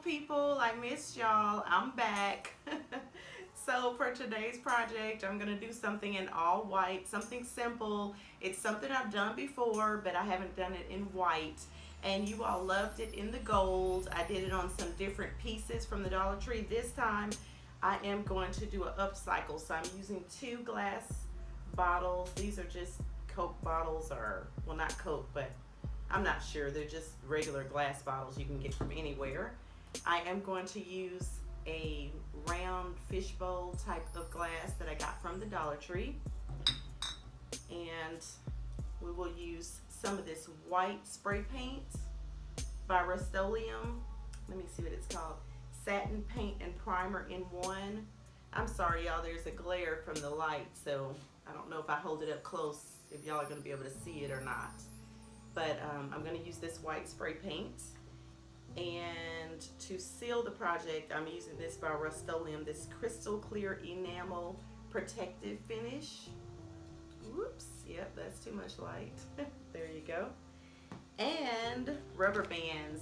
people, I missed y'all. I'm back. So for today's project, I'm going to do something in all white, something simple. It's something I've done before, but I haven't done it in white. And you all loved it in the gold. I did it on some different pieces from the Dollar Tree. This time, I am going to do an upcycle. So I'm using 2 glass bottles. These are just Coke bottles, or, well, not Coke, but I'm not sure. They're just regular glass bottles you can get from anywhere. I am going to use a round fishbowl type of glass that I got from the Dollar Tree. And we will use some of this white spray paint by Rust-Oleum. Let me see what it's called. Satin Paint and Primer in One. I'm sorry, y'all, there's a glare from the light, so I don't know if I hold it up close if y'all are going to be able to see it or not. But I'm going to use this white spray paint. And to seal the project, I'm using this by Rust-Oleum, this crystal clear enamel protective finish. Whoops, yep, that's too much light. There you go. And rubber bands.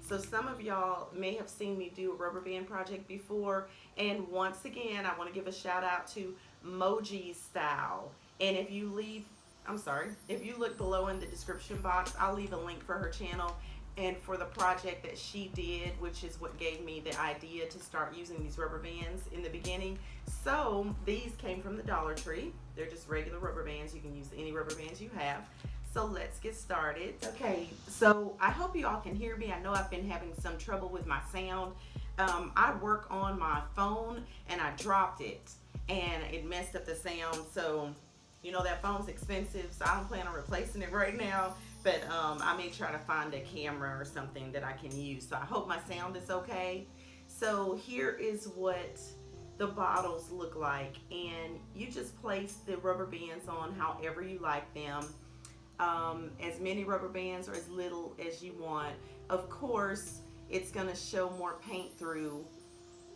So some of y'all may have seen me do a rubber band project before. And once again, I want to give a shout out to Moji Style. And if you look below in the description box, I'll leave a link for her channel and for the project that she did, which is what gave me the idea to start using these rubber bands in the beginning. So these came from the Dollar Tree. They're just regular rubber bands. You can use any rubber bands you have. So let's get started. Okay, so I hope you all can hear me. I know I've been having some trouble with my sound. I work on my phone and I dropped it and it messed up the sound. So you know that phone's expensive, so I don't plan on replacing it right now. But I may try to find a camera or something that I can use. So I hope my sound is okay. So here is what the bottles look like. And you just place the rubber bands on however you like them. As many rubber bands or as little as you want. Of course, it's going to show more paint through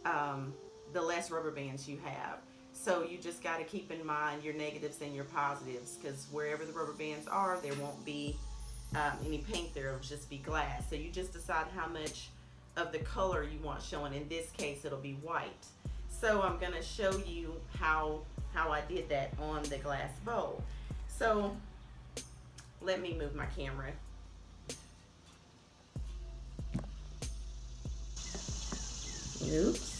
the less rubber bands you have. So you just got to keep in mind your negatives and your positives, because wherever the rubber bands are, there won't be any paint there. It'll just be glass. So you just decide how much of the color you want showing. In this case, it'll be white. So I'm going to show you how I did that on the glass bowl. So let me move my camera. Oops.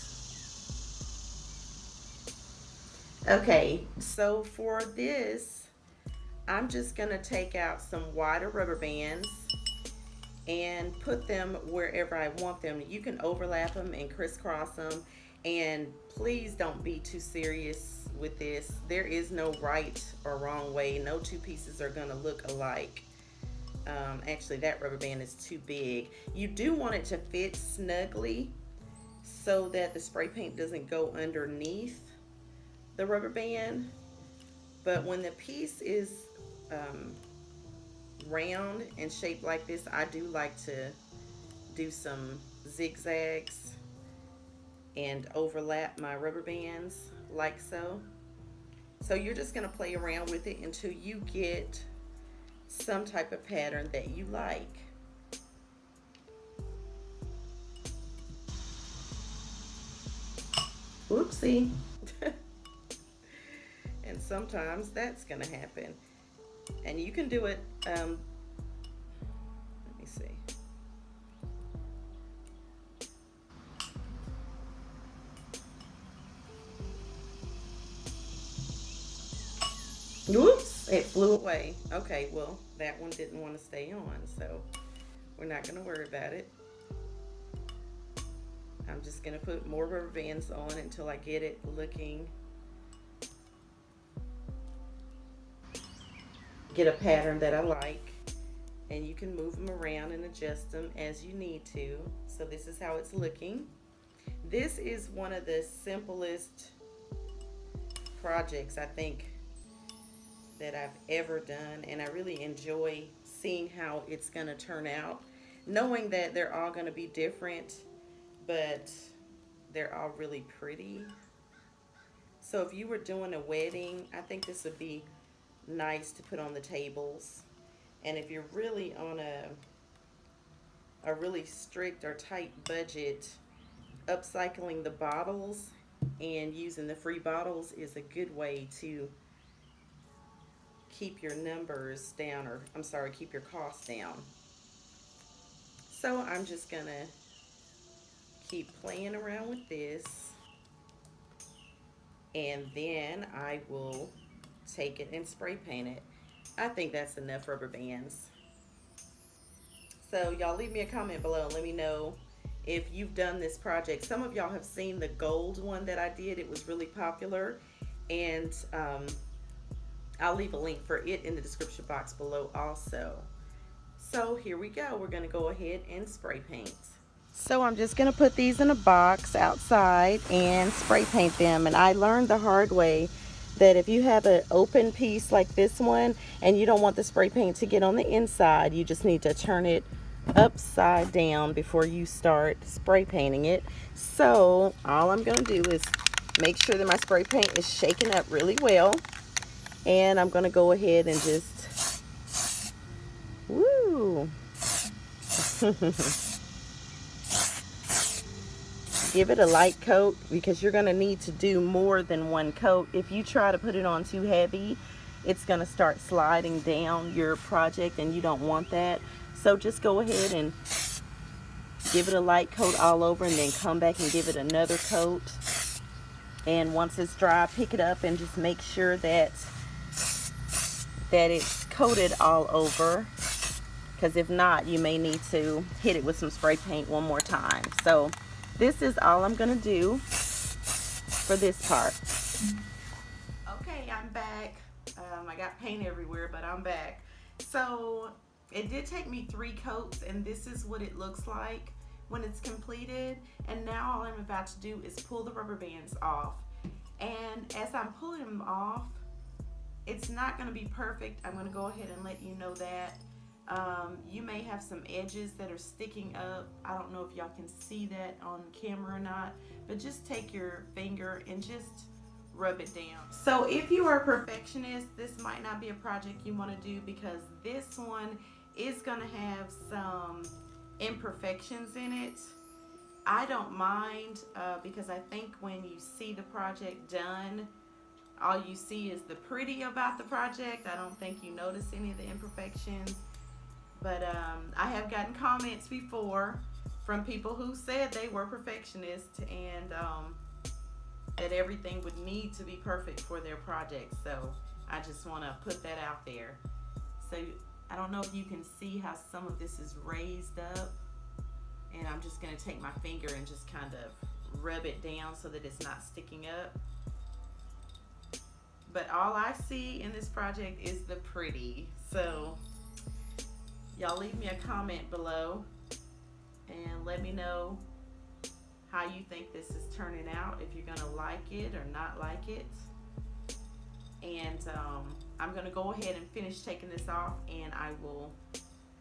Okay, so for this, I'm just gonna take out some wider rubber bands and put them wherever I want them. You can overlap them and crisscross them, and please don't be too serious with this. There is no right or wrong way. No two pieces are gonna look alike. Actually, that rubber band is too big. You do want it to fit snugly so that the spray paint doesn't go underneath the rubber band. But when the piece is round and shaped like this, I do like to do some zigzags and overlap my rubber bands like so. So you're just going to play around with it until you get some type of pattern that you like. Oopsie. And sometimes that's going to happen. And you can do it, let me see. Oops, it flew away. Okay, well, that one didn't want to stay on, so we're not going to worry about it. I'm just going to put more rubber bands on until I get it looking, get a pattern that I like. And you can move them around and adjust them as you need to. So this is how it's looking. This is one of the simplest projects I think that I've ever done, and I really enjoy seeing how it's going to turn out, knowing that they're all going to be different, but they're all really pretty. So if you were doing a wedding, I think this would be nice to put on the tables. And if you're really on a really strict or tight budget, upcycling the bottles and using the free bottles is a good way to keep your numbers down, or I'm sorry, keep your costs down. So I'm just gonna keep playing around with this, and then I will take it and spray paint it. I think that's enough rubber bands. So y'all leave me a comment below and let me know if you've done this project. Some of y'all have seen the gold one that I did. It was really popular, and I'll leave a link for it in the description box below also. So here we go. We're going to go ahead and spray paint. So I'm just going to put these in a box outside and spray paint them. And I learned the hard way that if you have an open piece like this one and you don't want the spray paint to get on the inside, you just need to turn it upside down before you start spray painting it. So all I'm going to do is make sure that my spray paint is shaken up really well. And I'm going to go ahead and just, woo, give it a light coat, because you're going to need to do more than one coat. If you try to put it on too heavy, it's going to start sliding down your project, and you don't want that. So just go ahead and give it a light coat all over, and then come back and give it another coat. And once it's dry, pick it up and just make sure that it's coated all over, because if not, you may need to hit it with some spray paint one more time. So this is all I'm going to do for this part. Okay, I'm back. I got paint everywhere, but I'm back. So it did take me 3 coats, and this is what it looks like when it's completed. And now all I'm about to do is pull the rubber bands off. And as I'm pulling them off, it's not going to be perfect. I'm going to go ahead and let you know that. You may have some edges that are sticking up. I don't know if y'all can see that on camera or not, but just take your finger and just rub it down. So if you are a perfectionist, this might not be a project you want to do, because this one is going to have some imperfections in it. I don't mind, because I think when you see the project done, all you see is the pretty about the project. I don't think you notice any of the imperfections. But I have gotten comments before from people who said they were perfectionists, and that everything would need to be perfect for their project. So I just want to put that out there. So I don't know if you can see how some of this is raised up, and I'm just going to take my finger and just kind of rub it down so that it's not sticking up. But all I see in this project is the pretty. So y'all leave me a comment below and let me know how you think this is turning out, if you're gonna like it or not like it. And I'm gonna go ahead and finish taking this off, and I will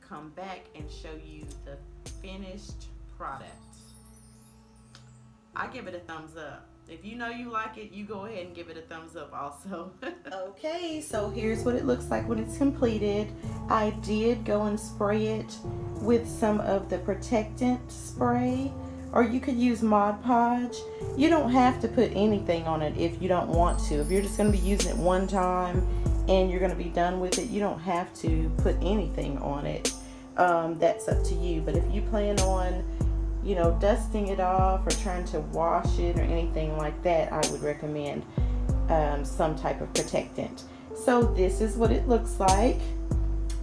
come back and show you the finished product. I give it a thumbs up. If you know you like it, you go ahead and give it a thumbs up also. Okay, so here's what it looks like when it's completed. I did go and spray it with some of the protectant spray, or you could use Mod Podge. You don't have to put anything on it if you don't want to. If you're just going to be using it one time and you're going to be done with it, you don't have to put anything on it. That's up to you. But if you plan on, you know, dusting it off or trying to wash it or anything like that, I would recommend some type of protectant. So this is what it looks like.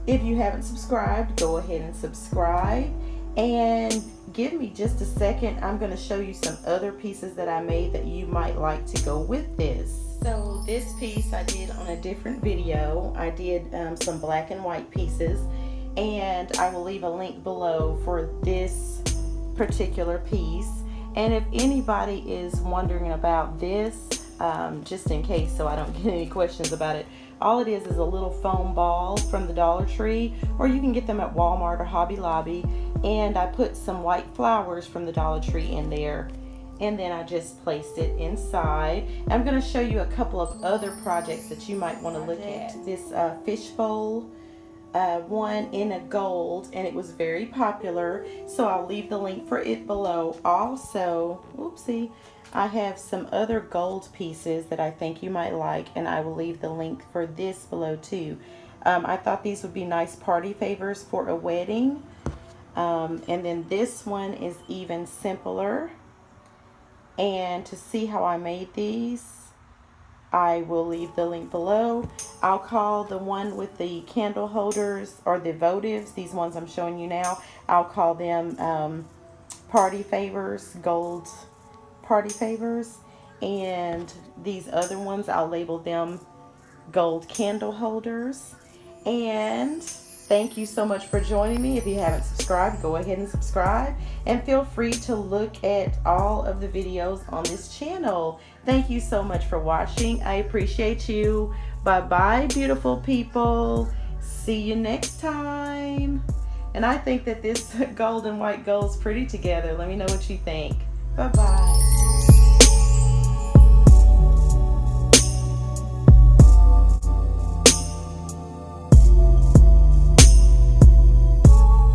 If you haven't subscribed, go ahead and subscribe, and give me just a second. I'm going to show you some other pieces that I made that you might like to go with this. So this piece I did on a different video. I did some black and white pieces, and I will leave a link below for this particular piece. And if anybody is wondering about this, just in case so I don't get any questions about it, all it is a little foam ball from the Dollar Tree, or you can get them at Walmart or Hobby Lobby. And I put some white flowers from the Dollar Tree in there, and then I just placed it inside. I'm going to show you a couple of other projects that you might want to look at. This fishbowl one in a gold, and it was very popular, so I'll leave the link for it below. Also, oopsie, I have some other gold pieces that I think you might like, and I will leave the link for this below too. I thought these would be nice party favors for a wedding. And then this one is even simpler. And to see how I made these, I will leave the link below. I'll call the one with the candle holders, or the votives, these ones I'm showing you now, I'll call them party favors, gold party favors. And these other ones, I'll label them gold candle holders. And thank you so much for joining me. If you haven't subscribed, go ahead and subscribe, and feel free to look at all of the videos on this channel. Thank you so much for watching. I appreciate you. Bye bye, beautiful people. See you next time. And I think that this gold and white goes pretty together. Let me know what you think. Bye bye.